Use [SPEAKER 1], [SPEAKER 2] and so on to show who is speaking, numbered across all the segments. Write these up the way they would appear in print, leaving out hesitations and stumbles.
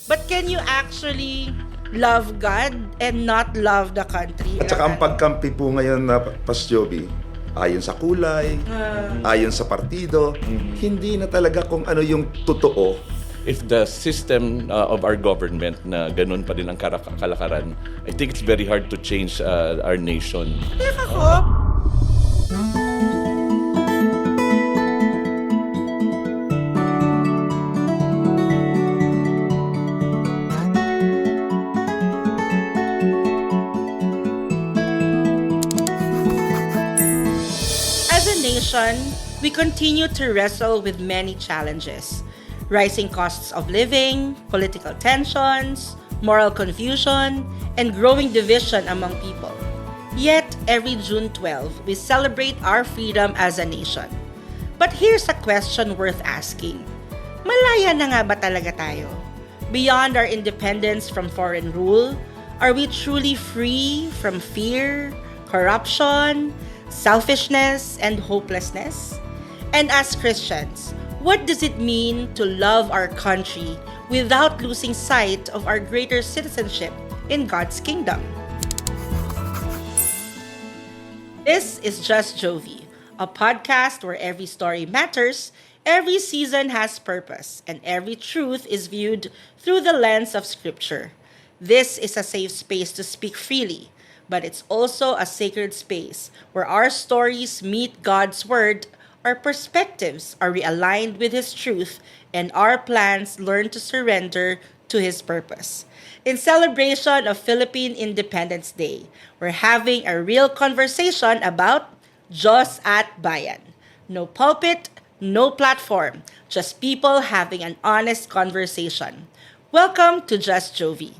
[SPEAKER 1] But can you actually love God and not love the country?
[SPEAKER 2] At saka ang pagkampi po ngayon na Pas Joby, ayon sa kulay, ayon sa partido, hindi na talaga kung ano yung totoo.
[SPEAKER 3] If the system of our government na ganun pa din ang kalakaran, I think it's very hard to change our nation.
[SPEAKER 1] Teka ko. As a nation, we continue to wrestle with many challenges. Rising costs of living, political tensions, moral confusion, and growing division among people. Yet, every June 12, we celebrate our freedom as a nation. But here's a question worth asking. Malaya na nga ba talaga tayo? Beyond our independence from foreign rule, are we truly free from fear, corruption, selfishness, and hopelessness? And as Christians, what does it mean to love our country without losing sight of our greater citizenship in God's kingdom? This is Just Jovi, a podcast where every story matters, every season has purpose, and every truth is viewed through the lens of Scripture. This is a safe space to speak freely, but it's also a sacred space where our stories meet God's Word, our perspectives are realigned with His truth, and our plans learn to surrender to His purpose. In celebration of Philippine Independence Day, we're having a real conversation about Diyos at Bayan. No pulpit, no platform, just people having an honest conversation. Welcome to Just Jovi.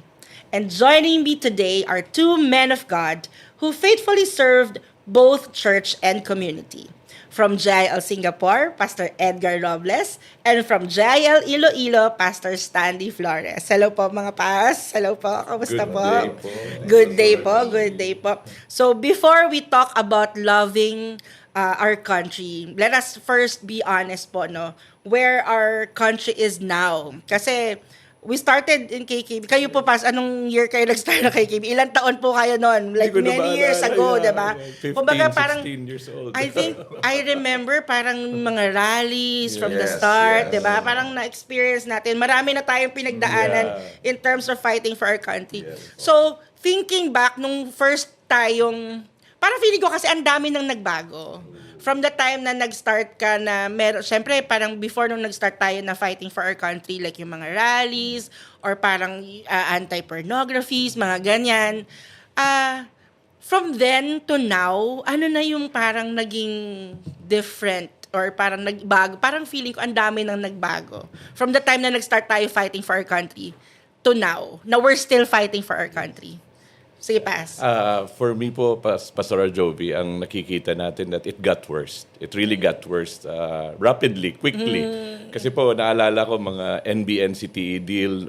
[SPEAKER 1] And joining me today are two men of God who faithfully served both church and community. From JIL Singapore, Pastor Edgar Robles, and from JIL Iloilo, Pastor Stanley Flores. Hello po mga pas. Hello po. Kamusta po? Good day po. Good day po. So before we talk about loving our country, let us first be honest po, no, where our country is now. Kasi we started in KKB. Kayo po, Pas, anong year kayo nag-start na KKB? Ilang taon po kayo noon? Like many years ago, diba?
[SPEAKER 3] 15, 16 years old.
[SPEAKER 1] I think, I remember parang mga rallies from the start, diba? Parang na-experience natin. Marami na tayong pinagdaanan in terms of fighting for our country. So, thinking back nung first tayong, parang feeling ko kasi ang dami nang nagbago. From the time na nag-start ka na meron, syempre parang before nung nag-start tayo na fighting for our country, like yung mga rallies, or parang anti-pornographies, mga ganyan. From then to now, ano na yung parang naging different or parang nagbago? Parang feeling ko ang dami nang nagbago. From the time na nag-start tayo fighting for our country to now, na we're still fighting for our country. Sige, Pas.
[SPEAKER 3] For me po, Pastor Jovi, ang nakikita natin that it got worse. It really got worse rapidly, quickly. Kasi po, naalala ko mga NBN-CTE deal,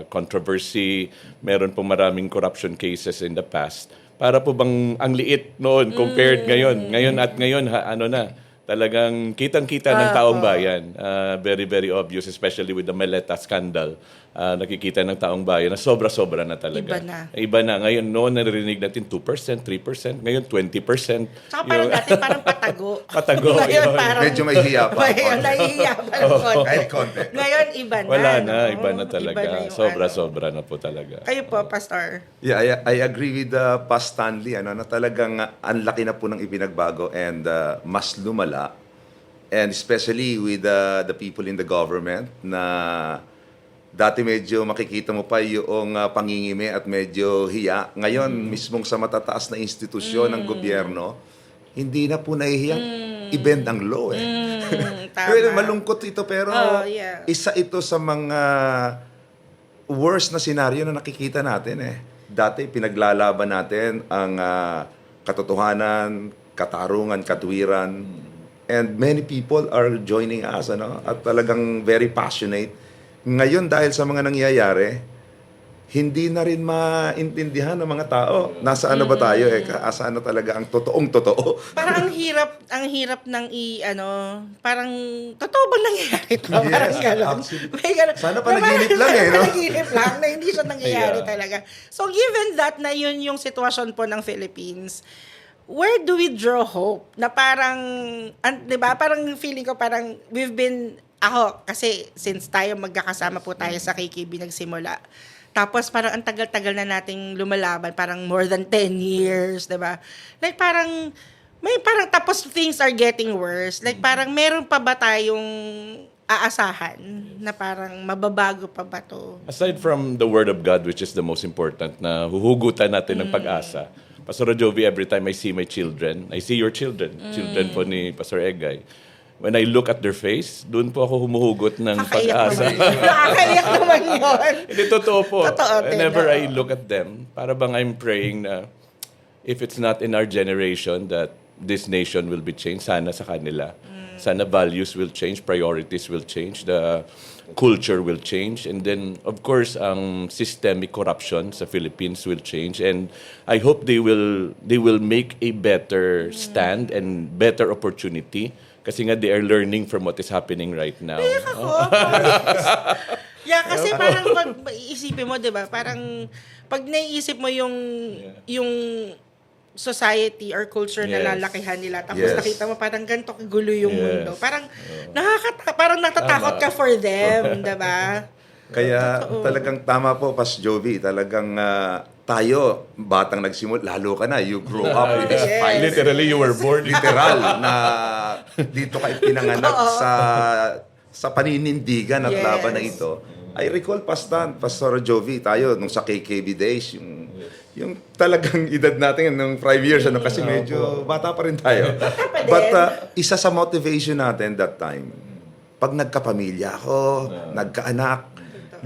[SPEAKER 3] controversy, meron po maraming corruption cases in the past. Para po bang ang liit noon compared ngayon. Ngayon, ano na, talagang kitang-kita ng taong bayan. Very, very obvious, especially with the Meleta scandal. Nakikita ng taong bayan na sobra-sobra na talaga. Iba na. Ngayon, noon narinig natin 2%, 3%. Ngayon, 20%.
[SPEAKER 1] Saka parang dati, parang patago.
[SPEAKER 3] Patago.
[SPEAKER 1] Ngayon, parang
[SPEAKER 2] Medyo may hiya pa.
[SPEAKER 1] nahihiya pa ng konti.
[SPEAKER 2] Kahit konti.
[SPEAKER 1] Ngayon, iba na.
[SPEAKER 3] Wala na.
[SPEAKER 1] no?
[SPEAKER 3] Iba na talaga.
[SPEAKER 1] Iba na yung
[SPEAKER 3] Sobra-sobra na po talaga.
[SPEAKER 1] Kayo po, Pastor.
[SPEAKER 2] Yeah, I agree with Pas Stanley na talagang ang laki na po ng ipinagbago and mas lumala. And especially with the people in the government na dati medyo makikita mo pa yung pangingimi at medyo hiya. Ngayon, mismong sa matataas na institusyon ng gobyerno, hindi na po nahihiyang i-bend ang law.
[SPEAKER 1] Tama.
[SPEAKER 2] Malungkot ito pero isa ito sa mga worst na senaryo na nakikita natin. Dati pinaglalaban natin ang katotohanan, katarungan, katwiran. And many people are joining us, at talagang very passionate. Ngayon, dahil sa mga nangyayari, hindi na rin maintindihan ng mga tao. Nasaan na ba tayo? Asaan na talaga ang totoong totoo?
[SPEAKER 1] Parang ang hirap ng parang totoo bang nangyayari ito?
[SPEAKER 2] Yes,
[SPEAKER 1] Parang gano'n.
[SPEAKER 2] absolutely.
[SPEAKER 1] May gano'n.
[SPEAKER 2] Sana panaginip lang eh, no?
[SPEAKER 1] Panaginip lang na hindi siya nangyayari
[SPEAKER 3] Yeah.
[SPEAKER 1] talaga. So given that na yun yung sitwasyon po ng Philippines, where do we draw hope? Na parang, 'di ba? Parang feeling ko parang ako kasi since tayo magkakasama po tayo sa KKB nagsimula. Tapos parang ang tagal-tagal na nating lumalaban, parang more than 10 years, 'di ba? Like parang tapos things are getting worse. Like parang meron pa ba tayong aasahan na parang mababago pa ba to?
[SPEAKER 3] Aside from the Word of God, which is the most important, na huhugutan natin ng pag-asa, Pastor Jovi, every time I see my children, I see your children, children po ni Pastor Egay, when I look at their face, doon po ako humuhugot ng pag-asa.
[SPEAKER 1] Nakakaiyak naman yun.
[SPEAKER 3] Hindi, totoo po.
[SPEAKER 1] Totoo din,
[SPEAKER 3] Whenever
[SPEAKER 1] oo.
[SPEAKER 3] I look at them, para bang I'm praying na if it's not in our generation that this nation will be changed, sana sa kanila. Sana values will change, priorities will change, the culture will change, and then, of course, ang systemic corruption sa Philippines will change, and I hope they will make a better stand and better opportunity kasi nga they are learning from what is happening right now.
[SPEAKER 1] Yeah, kasi parang pag iisipin mo, 'di ba? Parang pag naiisip mo yung society or culture na
[SPEAKER 3] Yes.
[SPEAKER 1] lalakihan nila tapos
[SPEAKER 2] Yes.
[SPEAKER 1] nakita mo parang ganito kagulo yung
[SPEAKER 3] Yes.
[SPEAKER 1] mundo. Parang parang natatakot ka for them, 'di ba?
[SPEAKER 2] Kaya talagang tama po, Pas Jovi. Talagang tayo, batang nagsimula, lalo ka na, you grow up with this
[SPEAKER 1] Yes.
[SPEAKER 2] fight.
[SPEAKER 3] Literally, you were born.
[SPEAKER 2] Literal na dito ka pinanganak sa paninindigan at
[SPEAKER 1] Yes.
[SPEAKER 2] laban na ito. I recall Pastor Jovi, tayo nung sa KKB days, yung talagang edad natin nung 5 years, kasi medyo bata pa rin tayo. But isa sa motivation natin that time, pag nagkapamilya ako, nagkaanak,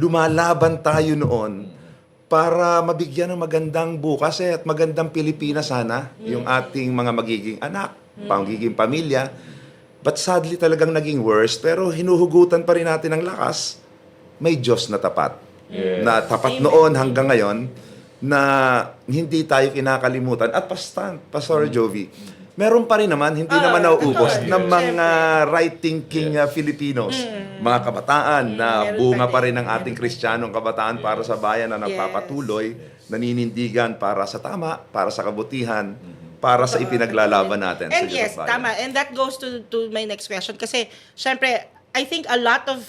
[SPEAKER 2] lumalaban tayo noon para mabigyan ng magandang bukas at magandang Pilipinas sana yung ating mga magiging anak, magiging pamilya. But sadly talagang naging worse, pero hinuhugutan pa rin natin ng lakas. May Diyos na tapat. Na tapat noon hanggang ngayon na hindi tayo kinakalimutan. At Pastor Jovi, meron pa rin naman, hindi naman nauubos,
[SPEAKER 1] totoo.
[SPEAKER 2] ng mga right-thinking Filipinos. Mga kabataan na
[SPEAKER 1] Meron
[SPEAKER 2] bunga
[SPEAKER 1] pa
[SPEAKER 2] pa rin
[SPEAKER 1] din.
[SPEAKER 2] ng ating Kristiyanong kabataan para sa bayan na nagpapatuloy, naninindigan para sa tama, para sa kabutihan, para sa ipinaglalaban natin sa
[SPEAKER 1] And
[SPEAKER 2] Diyos
[SPEAKER 1] yes,
[SPEAKER 2] at bayan.
[SPEAKER 1] tama. And that goes to my next question. Kasi, syempre, I think a lot of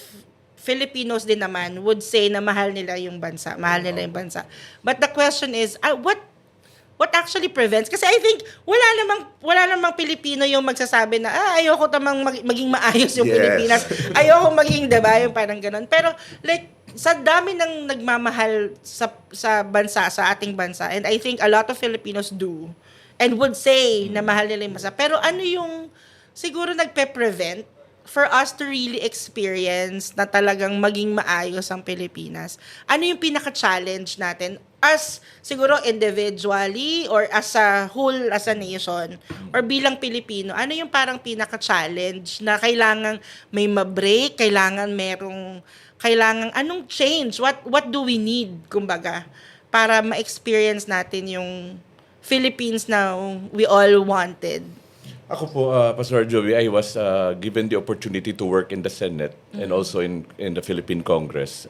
[SPEAKER 1] Filipinos din naman would say na mahal nila yung bansa. Mahal nila yung bansa. But the question is, what actually prevents? Kasi I think wala namang Pilipino yung magsasabi na ayoko tamang maging maayos yung
[SPEAKER 2] Yes.
[SPEAKER 1] Pilipinas. Ayoko maging, 'di ba, yung parang ganun. Pero like sa dami ng nagmamahal sa bansa, sa ating bansa, and I think a lot of Filipinos do and would say na mahal nila yung bansa. Pero ano yung siguro nagpe-prevent for us to really experience na talagang maging maayos ang Pilipinas? Ano yung pinaka-challenge natin as siguro individually or as a whole, as a nation, or bilang Pilipino? Ano yung parang pinaka-challenge na kailangan may ma-break, kailangan anong change? What do we need, kumbaga, para ma-experience natin yung Philippines na we all wanted?
[SPEAKER 3] Ako po, Pastor Joey, I was given the opportunity to work in the Senate and also in the Philippine Congress.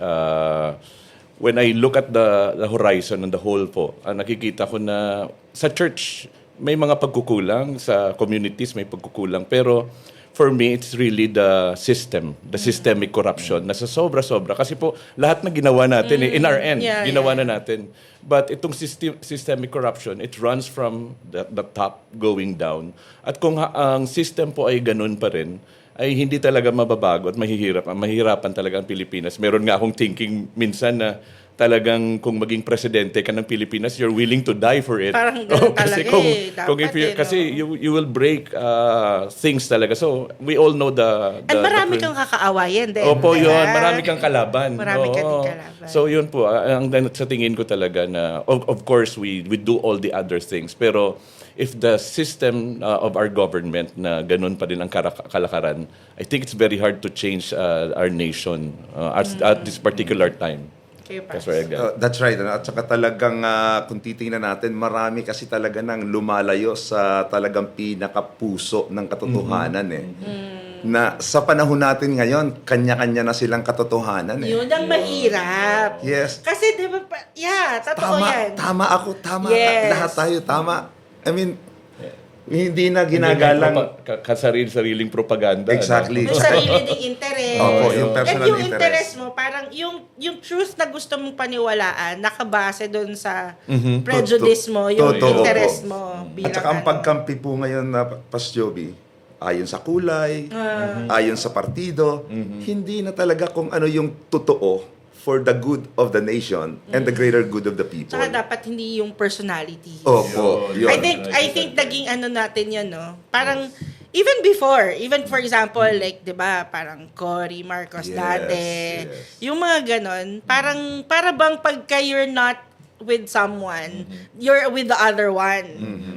[SPEAKER 3] When I look at the horizon and the whole po, nakikita ko na sa church may mga pagkukulang, sa communities may pagkukulang, pero for me, it's really the systemic corruption na sa sobra-sobra. Kasi po, lahat na ginawa natin, in our end, ginawa na natin. But itong systemic corruption, it runs from the top going down. At kung ang system po ay ganun pa rin, ay hindi talaga mababago at mahihirapan talaga ang Pilipinas. Meron nga akong thinking minsan na talagang kung maging presidente ka ng Pilipinas, you're willing to die for it.
[SPEAKER 1] Parang ganun talaga dapat
[SPEAKER 3] Kasi you will break things talaga. So, we all know
[SPEAKER 1] And marami kang kakaawayan din.
[SPEAKER 3] Opo,
[SPEAKER 1] diba?
[SPEAKER 3] yun. Marami kang kalaban.
[SPEAKER 1] Marami ka din
[SPEAKER 3] Oo.
[SPEAKER 1] kalaban.
[SPEAKER 3] So, yun po. Ang sa tingin ko talaga na, of course, we do all the other things. Pero, if the system of our government na ganun pa rin ang kalakaran, I think it's very hard to change our nation at this particular time.
[SPEAKER 1] Kay
[SPEAKER 3] Pastor Edgar.
[SPEAKER 2] That's right. Ano? At saka talagang kung titingnan natin, marami kasi talaga nang lumalayo sa talagang pinakapuso ng katotohanan Na sa panahon natin ngayon, kanya-kanya na silang katotohanan
[SPEAKER 1] Yun ang mahirap.
[SPEAKER 2] Yes.
[SPEAKER 1] Kasi di ba, totoo yan.
[SPEAKER 2] Tama ako, tama
[SPEAKER 1] Yes.
[SPEAKER 2] lahat tayo, tama. I mean, hindi na ginagalang.
[SPEAKER 3] Sariling propaganda.
[SPEAKER 2] Exactly.
[SPEAKER 1] May sarili ding interest.
[SPEAKER 2] Opo, yung
[SPEAKER 1] At
[SPEAKER 2] personal
[SPEAKER 1] yung interest
[SPEAKER 2] interest.
[SPEAKER 1] mo, parang yung truth na gusto mong paniwalaan, nakabase doon sa prejudice mo, yung
[SPEAKER 2] Totoo
[SPEAKER 1] interest
[SPEAKER 2] po.
[SPEAKER 1] mo.
[SPEAKER 2] At saka ang pagkampi po ngayon na Pas Joby, ayon sa kulay, ayon sa partido, hindi na talaga kung ano yung totoo for the good of the nation and the greater good of the people.
[SPEAKER 1] Saka dapat hindi yung personality.
[SPEAKER 2] Opo, yun.
[SPEAKER 1] I think naging ano natin yun, no? Parang, even for example, like, di ba, parang Cory Marcos
[SPEAKER 2] Yes,
[SPEAKER 1] dati,
[SPEAKER 2] yes.
[SPEAKER 1] yung mga ganon, para bang pagka you're not with someone, you're with the other one.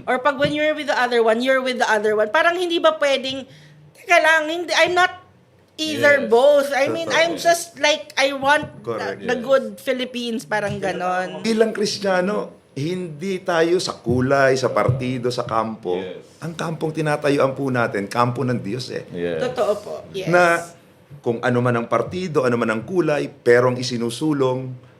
[SPEAKER 1] Or pag when you're with the other one, you're with the other one. Parang hindi ba pwedeng, teka lang, I'm not either both. I mean, I'm just like, I want
[SPEAKER 2] Correct,
[SPEAKER 1] the good Philippines, parang ganon.
[SPEAKER 2] Bilang Kristiyano, hindi tayo sa kulay, sa partido, sa kampo.
[SPEAKER 3] Yes.
[SPEAKER 2] Ang kampong tinatayuan po natin, kampo ng Diyos
[SPEAKER 3] Yes.
[SPEAKER 1] Totoo po, yes.
[SPEAKER 2] Na kung ano man ang partido, ano man ang kulay, pero ang isinusulong,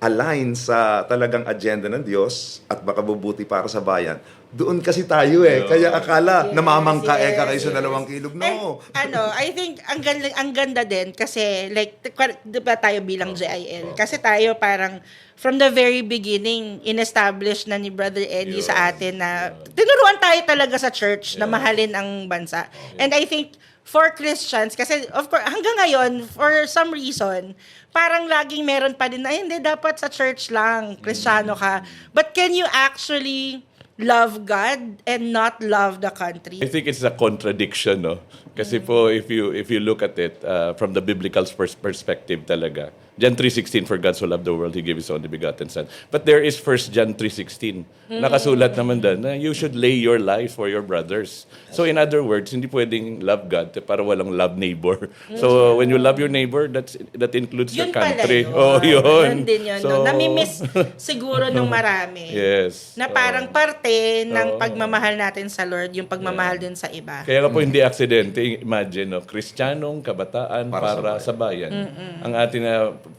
[SPEAKER 2] align sa talagang agenda ng Diyos at makabubuti para sa bayan. Doon kasi tayo Kaya akala,
[SPEAKER 1] Yes,
[SPEAKER 2] namamangkae ka kayo
[SPEAKER 1] yes,
[SPEAKER 2] sa dalawang kilog. No.
[SPEAKER 1] I think ang ganda din kasi like di ba tayo bilang JIL kasi tayo parang from the very beginning in-establish na ni Brother Eddie sa atin na tinuruan tayo talaga sa church na mahalin ang bansa. And I think for Christians, kasi of course, hanggang ngayon, for some reason, parang laging meron pa din na, hindi, dapat sa church lang, Kristiyano ka. But can you actually love God and not love the country?
[SPEAKER 3] I think it's a contradiction, no? Kasi po, if you look at it from the biblical perspective talaga, John 3:16, for God so loved the world, He gave His only begotten Son. But there is 1 John 3:16. Nakasulat naman doon na you should lay your life for your brothers. So in other words, hindi pwedeng love God para walang love neighbor. So when you love your neighbor, that includes your
[SPEAKER 1] Yun pala
[SPEAKER 3] country.
[SPEAKER 1] yun.
[SPEAKER 3] Oh, yun.
[SPEAKER 1] Yun din yun.
[SPEAKER 3] So,
[SPEAKER 1] No? Namimiss siguro nung marami.
[SPEAKER 3] Yes.
[SPEAKER 1] Na parang parte ng pagmamahal natin sa Lord, yung pagmamahal din sa iba.
[SPEAKER 3] Kaya nga po hindi aksidente, imagine, no, Kristiyanong kabataan para sa bayan. Ang ating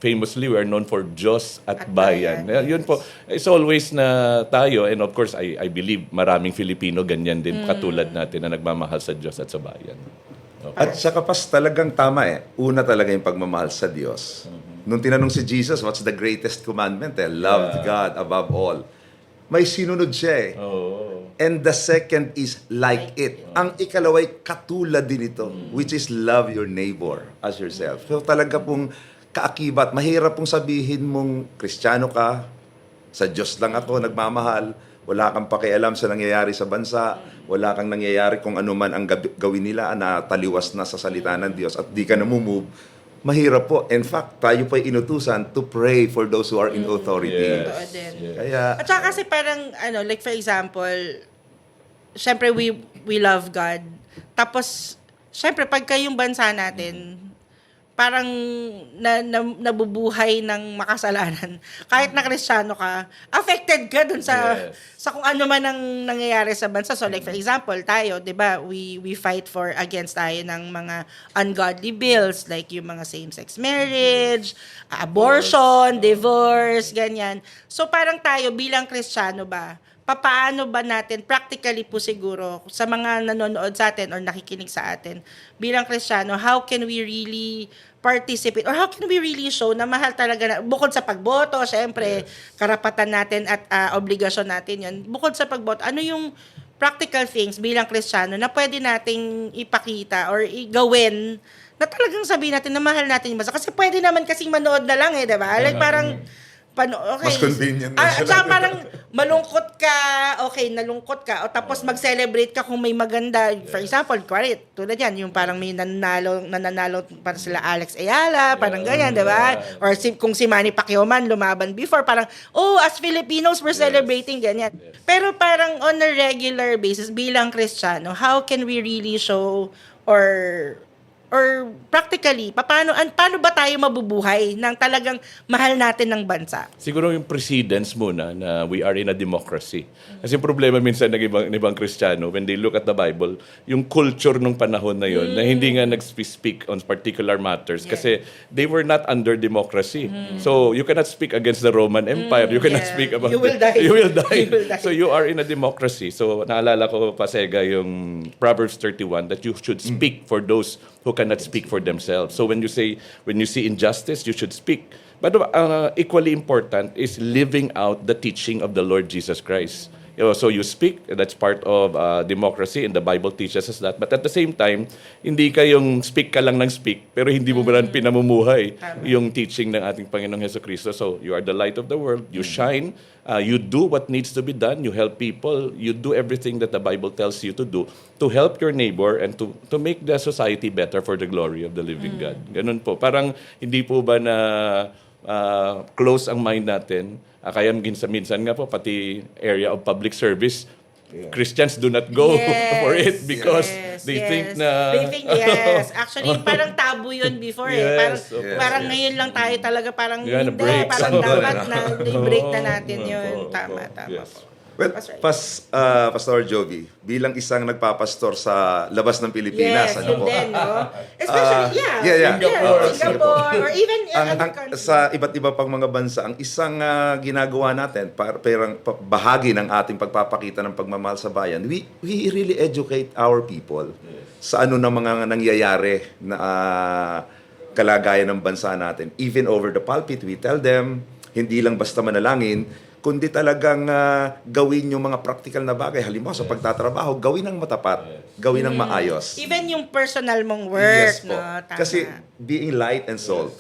[SPEAKER 3] famously, we are known for Diyos at bayan. Yun po, it's always na tayo, and of course, I believe maraming Filipino ganyan din, katulad natin na nagmamahal sa Diyos at sa bayan.
[SPEAKER 2] At saka Pas, talagang tama Una talaga yung pagmamahal sa Diyos. Nung tinanong si Jesus, what's the greatest commandment? Love God above all. May sinunod siya And the second is like it. Ang ikalaway, katulad din ito, which is love your neighbor as yourself. So talaga pong kaakibat, mahirap pong sabihin mong Kristiyano ka, sa Diyos lang ako nagmamahal, wala kang pakialam sa nangyayari sa bansa, wala kang nangyayari kung ano man ang gawin nila na taliwas na sa salita ng Diyos at di ka namumove, mahirap po. In fact, tayo pa inutusan to pray for those who are in authority.
[SPEAKER 3] Yes.
[SPEAKER 1] Totoo din.
[SPEAKER 2] Kaya,
[SPEAKER 1] At saka kasi parang, like for example, syempre we love God. Tapos, syempre, pagka yung bansa natin, parang nabubuhay ng makasalanan. Kahit na Kristiyano ka, affected ka dun sa kung ano man ang nangyayari sa bansa. So like for example, tayo, 'di ba, we fight against tayo ng mga ungodly bills like yung mga same-sex marriage, abortion, divorce, ganyan. So parang tayo bilang Kristiyano ba, paano ba natin, practically po siguro, sa mga nanonood sa atin or nakikinig sa atin, bilang Kristiyano, how can we really participate or how can we really show na mahal talaga, bukod sa pagboto, syempre, karapatan natin at obligasyon natin yun, bukod sa pagboto, ano yung practical things bilang Kristiyano na pwede nating ipakita or gawin na talagang sabihin natin na mahal natin yung bansa. Kasi pwede naman kasing manood na lang diba? Like parang, okay.
[SPEAKER 2] Mas convenient na
[SPEAKER 1] At saka parang malungkot ka, okay, nalungkot ka, o tapos mag-celebrate ka kung may maganda. For example, tulad yan, yung parang may nananalo para sila Alex Ayala, parang ganyan, di ba? Or kung si Manny Pacquiao man lumaban before, parang, as Filipinos, we're celebrating, ganyan. Pero parang on a regular basis, bilang Kristiyano, how can we really show or or practically, paano ba tayo mabubuhay ng talagang mahal natin ng bansa?
[SPEAKER 3] Siguro yung precedence muna na we are in a democracy. Kasi yung problema minsan ng ibang Kristiyano, when they look at the Bible, yung culture nung panahon na yun, na hindi nga nag-speak on particular matters kasi they were not under democracy. So you cannot speak against the Roman Empire. You cannot speak about
[SPEAKER 1] You will die.
[SPEAKER 3] You will die.
[SPEAKER 1] You will die.
[SPEAKER 3] So you are in a democracy. So naalala ko pa Sega yung Proverbs 31 that you should speak for those who cannot speak for themselves. So when you see injustice, you should speak. But equally important is living out the teaching of the Lord Jesus Christ. So you speak, that's part of democracy, and the Bible teaches us that. But at the same time, hindi kayong speak ka lang ng speak, pero hindi mo ba pinamumuhay yung teaching ng ating Panginoong Jesucristo. So you are the light of the world, you shine, you do what needs to be done, you help people, you do everything that the Bible tells you to do to help your neighbor and to make the society better for the glory of the living God. Ganun po. Parang hindi po ba na close ang mind natin. Kaya minsan nga po, pati area of public service, Christians do not go for it because they think na...
[SPEAKER 1] They think, yes. Actually, parang tabu yun before
[SPEAKER 3] Yes,
[SPEAKER 1] Parang ngayon lang tayo talaga parang
[SPEAKER 3] You gotta
[SPEAKER 1] hindi.
[SPEAKER 3] break
[SPEAKER 1] Parang
[SPEAKER 3] something.
[SPEAKER 1] dapat na i-break na natin yun. Tama
[SPEAKER 3] Yes.
[SPEAKER 1] po.
[SPEAKER 2] Well,
[SPEAKER 1] That's right.
[SPEAKER 2] Pastor Jovi, bilang isang nagpapastor sa labas ng Pilipinas,
[SPEAKER 1] Yes,
[SPEAKER 2] ano
[SPEAKER 1] yun
[SPEAKER 2] po?
[SPEAKER 1] din, no? Especially, Singapore, or even other countries.
[SPEAKER 2] Sa iba't iba pang mga bansa, ang isang ginagawa natin, bahagi ng ating pagpapakita ng pagmamahal sa bayan, we really educate our people sa ano na mga nangyayari na kalagayan ng bansa natin. Even over the pulpit, we tell them, hindi lang basta manalangin, kundi talagang gawin yung mga practical na bagay. Halimbawa, sa pagtatrabaho, gawin ng matapat, gawin ng maayos.
[SPEAKER 1] Even yung personal mong work,
[SPEAKER 2] Yes po.
[SPEAKER 1] no? Tama.
[SPEAKER 2] Kasi being light and salt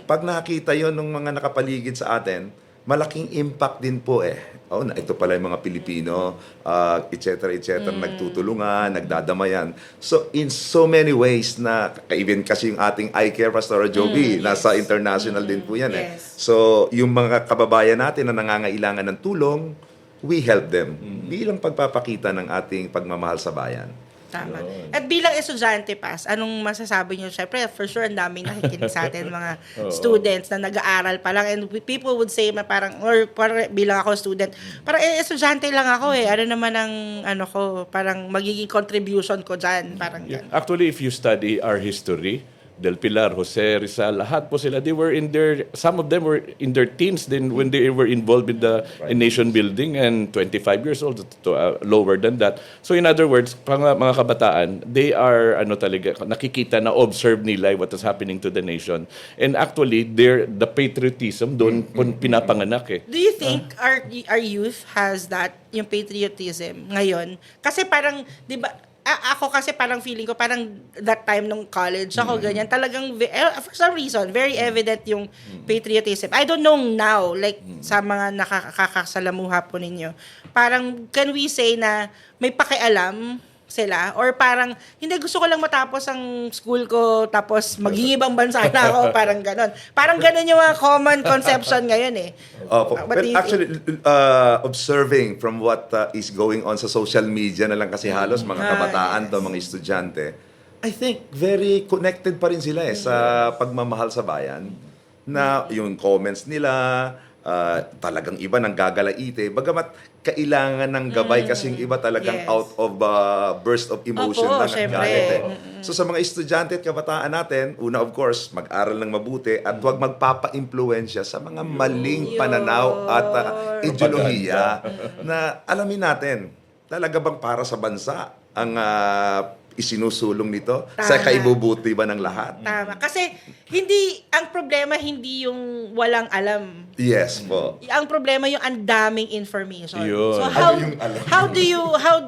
[SPEAKER 2] Pag nakita yon ng mga nakapaligid sa atin, malaking impact din po Oh, ito pala yung mga Pilipino, etc. nagtutulungan, nagdadamayan. So, in so many ways na, even kasi yung ating eye care, Pastor Joby, nasa international din po yan
[SPEAKER 1] Yes.
[SPEAKER 2] So, yung mga kababayan natin na nangangailangan ng tulong, we help them. Bilang pagpapakita ng ating pagmamahal sa bayan.
[SPEAKER 1] Tama. At bilang estudyante, Pas, anong masasabi niyo? Siyempre, for sure, ang daming nakikinig sa atin, mga students na nag-aaral pa lang. And people would say, parang bilang ako student, parang estudyante lang ako Ano naman ang, parang magiging contribution ko dyan. Parang yan.
[SPEAKER 3] Actually, if you study our history, Del Pilar, Jose Rizal, lahat po sila, some of them were in their teens then when they were involved in the in nation building and 25 years old to lower than that. So in other words, mga kabataan, they are talaga nakikita na observe nila what is happening to the nation. And actually, the patriotism doon pinapanganak
[SPEAKER 1] Do you think our youth has that, yung patriotism ngayon? Kasi parang, di ba, ako kasi parang feeling ko, parang that time nung college ako, ganyan, talagang, for some reason, very evident yung patriotism. I don't know now, like, sa mga nakakasalamuha po ninyo, parang, can we say na may pakialam sila? Or parang, hindi, gusto ko lang matapos ang school ko, tapos maging ibang bansa na ako, parang ganon. Parang ganon yung mga common conception ngayon
[SPEAKER 2] But actually, observing from what is going on sa social media na lang kasi halos mga kabataan to, mga estudyante, I think very connected pa rin sila sa pagmamahal sa bayan. Na yung comments nila, talagang iba nang gagalaite. Bagamat kailangan ng gabay kasi yung iba talagang out of burst of emotion
[SPEAKER 1] Opo,
[SPEAKER 2] lang at
[SPEAKER 1] syempre.
[SPEAKER 2] galit. So sa mga estudyante at kabataan natin, una of course, mag-aral ng mabuti at huwag magpapa-impluensya sa mga maling pananaw at ideolohiya na alamin natin, talaga bang para sa bansa ang isinusulong nito? Sa kaibubuti ba ng lahat?
[SPEAKER 1] Tama. Kasi ang problema hindi yung walang alam.
[SPEAKER 2] Yes po.
[SPEAKER 1] Ang problema yung ang daming information.
[SPEAKER 3] Yun.
[SPEAKER 1] So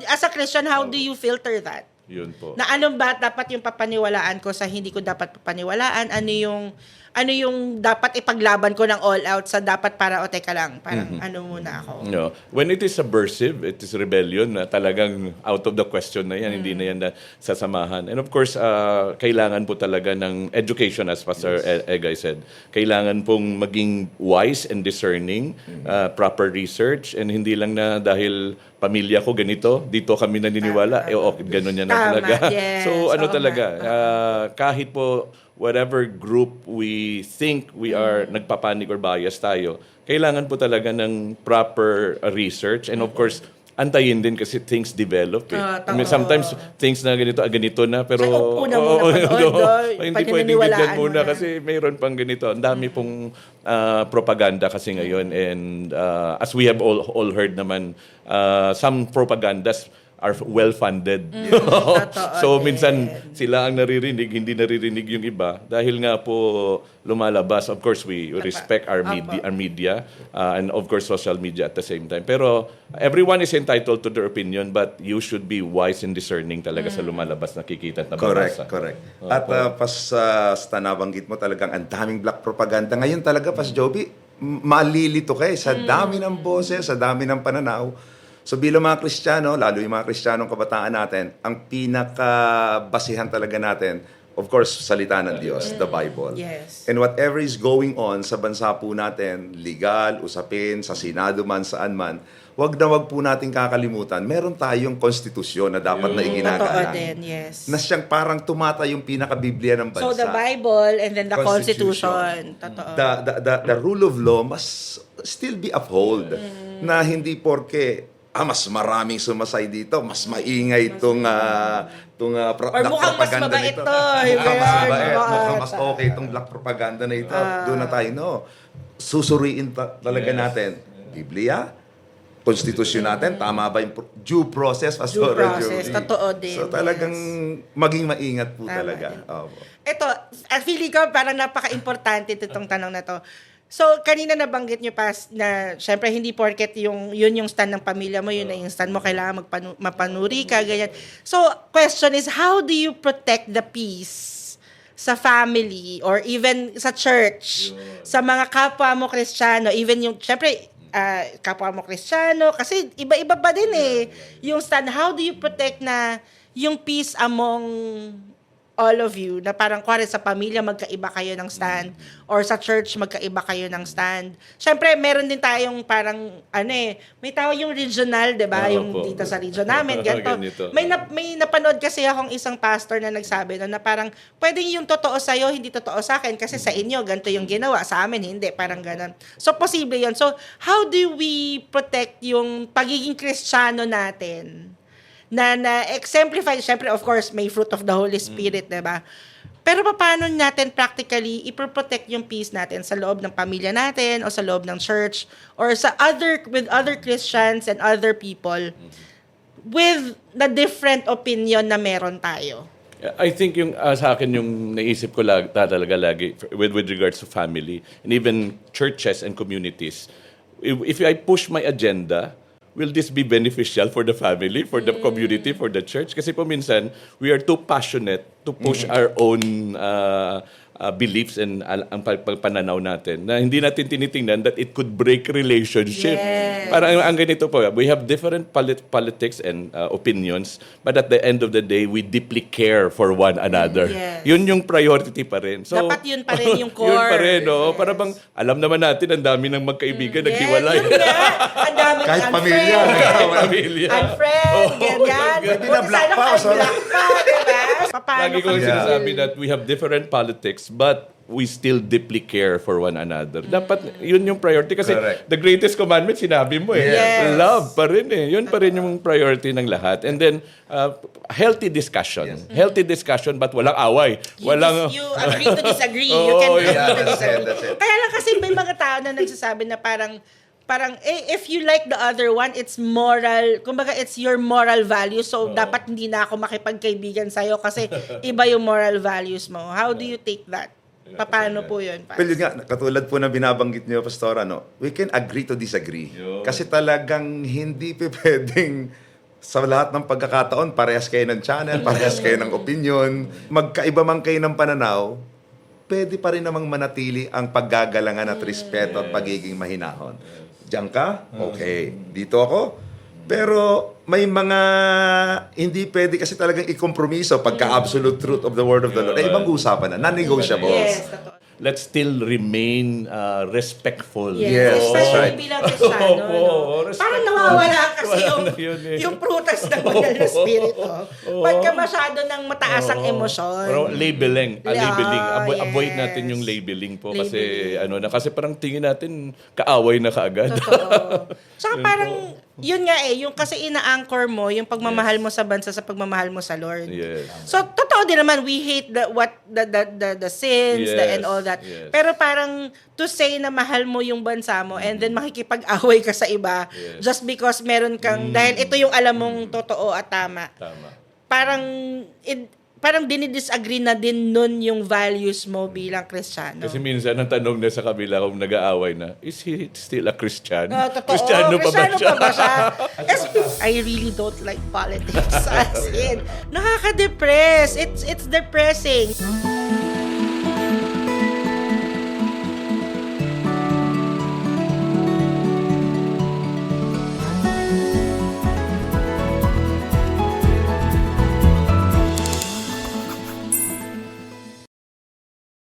[SPEAKER 1] as a Christian, how do you filter that?
[SPEAKER 3] Yun po.
[SPEAKER 1] Na ano ba dapat yung papaniwalaan ko sa hindi ko dapat papaniwalaan? Ano yung ano yung dapat ipaglaban ko ng all out sa dapat para, teka lang, parang ano muna ako.
[SPEAKER 3] No. When it is subversive, it is rebellion na talagang out of the question na yan, hindi na yan na sasamahan. And of course, kailangan po talaga ng education as Pastor Egay said. Kailangan pong maging wise and discerning, proper research, and hindi lang na dahil pamilya ko ganito, dito kami naniniwala, okay, ganun yan na
[SPEAKER 1] Tama,
[SPEAKER 3] talaga.
[SPEAKER 1] yes.
[SPEAKER 3] So ano
[SPEAKER 1] Oo
[SPEAKER 3] talaga,
[SPEAKER 1] nga.
[SPEAKER 3] kahit po whatever group we think we are nagpapanik or bias tayo, kailangan po talaga ng proper research and of course, antayin din kasi things develop. I mean, sometimes things na ganito na pero
[SPEAKER 1] So, una muna panood,
[SPEAKER 3] hindi pwedeng ganyan muna kasi mayroon pang ganito. Ang dami pong propaganda kasi ngayon and as we have all heard naman, some propagandas are well-funded. So, minsan sila ang naririnig, hindi naririnig yung iba. Dahil nga po lumalabas, of course, we respect our media and of course, social media at the same time. Pero everyone is entitled to their opinion but you should be wise and discerning talaga sa lumalabas, nakikita at nababasa.
[SPEAKER 2] Correct. At nabanggit mo talagang ang daming black propaganda. Ngayon talaga, Pas Joby, malilito kayo sa dami ng boses, sa dami ng pananaw. So bilang mga Kristiyano, lalo yung mga Kristiyanong kabataan natin, ang pinakabasihan talaga natin, of course, salita ng Diyos, the Bible.
[SPEAKER 1] Yes.
[SPEAKER 2] And whatever is going on sa bansa po natin, legal, usapin, sa Senado man, saan man, wag po natin kakalimutan, meron tayong konstitusyon na dapat na
[SPEAKER 1] Totoo
[SPEAKER 2] iginagalang.
[SPEAKER 1] din, yes.
[SPEAKER 2] Na siyang parang tumata yung pinaka-Biblia ng bansa.
[SPEAKER 1] So, the Bible and then the Constitution. Totoo.
[SPEAKER 2] The rule of law must still be upheld. Na hindi porke mas maraming sumasay dito, mas maingay itong
[SPEAKER 1] Or mukhang mas
[SPEAKER 2] propaganda
[SPEAKER 1] mabait
[SPEAKER 2] nito.
[SPEAKER 1] to.
[SPEAKER 2] Mukhang mas mabait,
[SPEAKER 1] Diba?
[SPEAKER 2] mukhang mas okay itong black propaganda na ito. Doon na tayo, no. Susuriin talaga natin. Biblia, konstitusyon natin, tama ba yung due process?
[SPEAKER 1] Due process, totoo din.
[SPEAKER 2] So talagang maging maingat po
[SPEAKER 1] Tama
[SPEAKER 2] talaga.
[SPEAKER 1] din.
[SPEAKER 2] Opo.
[SPEAKER 1] Ito, feeling ko parang napaka-importante itong tanong na to. So, kanina nabanggit nyo pa na, syempre, hindi porket yun yung stand ng pamilya mo, yun na yung stand mo, kailangan mapanuri ka, ganyan. So, question is, how do you protect the peace sa family or even sa church, sa mga kapwa mo Kristiyano, even yung, syempre, kapwa mo Kristiyano, kasi iba-iba pa din yung stand. How do you protect na yung peace among all of you, na parang kuwari sa pamilya magkaiba kayo ng stand or sa church magkaiba kayo ng stand. Siyempre, meron din tayong parang may tawag yung regional, 'di ba? Yung
[SPEAKER 3] po.
[SPEAKER 1] dito sa region namin, ganito.
[SPEAKER 3] Ganito.
[SPEAKER 1] May napanood kasi akong isang pastor na nagsabi na parang pwedeng yung totoo sa iyo, hindi totoo sa akin kasi sa inyo ganito yung ginawa, sa amin hindi, parang ganun. So posible 'yon. So how do we protect yung pagiging Kristiyano natin? Na exemplify, syempre, of course, may fruit of the Holy Spirit, diba? Pero paano natin practically ipoprotect yung peace natin sa loob ng pamilya natin o sa loob ng church or with other Christians and other people with the different opinion na meron tayo?
[SPEAKER 3] I think yung sa akin yung naisip ko talaga lagi with regards to family and even churches and communities. If I push my agenda, will this be beneficial for the family, for the community, for the church? Kasi po minsan, we are too passionate to push our own beliefs and ang pananaw natin na hindi natin tinitingnan that it could break relationship.
[SPEAKER 1] Yes.
[SPEAKER 3] Parang ang ganito po, we have different politics and opinions, but at the end of the day, we deeply care for one another.
[SPEAKER 1] Yes.
[SPEAKER 3] Yun yung priority pa rin. So,
[SPEAKER 1] Dapat yun pa rin yung core.
[SPEAKER 3] Yun pa rin, no?
[SPEAKER 1] Yes.
[SPEAKER 3] Para bang, alam naman natin, ang dami ng magkaibigan, naghiwalay.
[SPEAKER 1] Yun nga. Ang daming
[SPEAKER 2] Kahit pamilya.
[SPEAKER 3] Pamilya.
[SPEAKER 1] Unfriend, ganyan.
[SPEAKER 2] Pwede na black
[SPEAKER 1] Sana
[SPEAKER 2] pa, sorry.
[SPEAKER 1] black pa, diba? Paano
[SPEAKER 3] Lagi ko
[SPEAKER 1] kami-
[SPEAKER 3] sinasabi that we have different politics, but we still deeply care for one another. Dapat, yun yung priority. Kasi
[SPEAKER 2] Correct.
[SPEAKER 3] the greatest commandment, sinabi mo
[SPEAKER 1] Yes.
[SPEAKER 3] Love pa rin Yun pa rin yung priority ng lahat. And then, healthy discussion. Healthy discussion, but walang away.
[SPEAKER 1] You agree to disagree. You can
[SPEAKER 3] Oo,
[SPEAKER 1] agree
[SPEAKER 2] yeah,
[SPEAKER 1] to
[SPEAKER 2] that's
[SPEAKER 1] disagree.
[SPEAKER 2] it, that's it.
[SPEAKER 1] Kaya lang kasi may mga tao na nagsasabi na parang if you like the other one, it's moral, kumbaga it's your moral value, so dapat hindi na ako makipagkaibigan sa'yo kasi iba yung moral values mo. How do you take that? Paano po yun?
[SPEAKER 2] Well, yun nga, katulad po na binabanggit niyo, Pastora, we can agree to disagree. Kasi talagang hindi pwedeng sa lahat ng pagkakataon, parehas kayo ng channel, parehas kayo ng opinion, magkaiba man kayo ng pananaw, pwede pa rin namang manatili ang paggagalangan at respeto at pagiging mahinahon. Diyan ka? Okay. Dito ako? Pero may mga hindi pwede kasi talagang ikompromiso pagka absolute truth of the word of the Lord. Ibang usapan na, non-negotiables.
[SPEAKER 1] Yes, totoo.
[SPEAKER 3] Let's still remain respectful.
[SPEAKER 2] Yes, that's right.
[SPEAKER 1] Especially bilang Kristiyano.
[SPEAKER 3] Opo,
[SPEAKER 1] no?
[SPEAKER 3] respectful.
[SPEAKER 1] Parang nawawala kasi
[SPEAKER 3] Wala na yun eh.
[SPEAKER 1] yung prutas ng banal na spirito. Pagka masyado ng mataas ang emosyon.
[SPEAKER 3] Pero labeling. Labeling. Avoid
[SPEAKER 1] yes.
[SPEAKER 3] natin yung labeling po. Kasi
[SPEAKER 1] Labeling.
[SPEAKER 3] kasi parang tingin natin kaaway na kaagad.
[SPEAKER 1] Totoo. Saka parang, yun nga yung kasi ina-anchor mo, yung pagmamahal mo sa bansa sa pagmamahal mo sa Lord.
[SPEAKER 3] Yes.
[SPEAKER 1] So, totoo din naman, we hate the sins,
[SPEAKER 3] Yes,
[SPEAKER 1] and all that.
[SPEAKER 3] yes.
[SPEAKER 1] Pero parang, to say na mahal mo yung bansa mo, and then makikipag-away ka sa iba,
[SPEAKER 3] Yes.
[SPEAKER 1] just because meron kang, dahil ito yung alam mong totoo at tama.
[SPEAKER 3] Tama.
[SPEAKER 1] Parang dinidisagree na din nun yung values mo bilang Kristiyano.
[SPEAKER 3] Kasi minsan ang tanong na sa kabila kung nag-aaway na, is he still a Christian?
[SPEAKER 1] Totoo.
[SPEAKER 3] Kristiyano pa ba siya?
[SPEAKER 1] I really don't like politics. As in, nakaka-depress. It's depressing.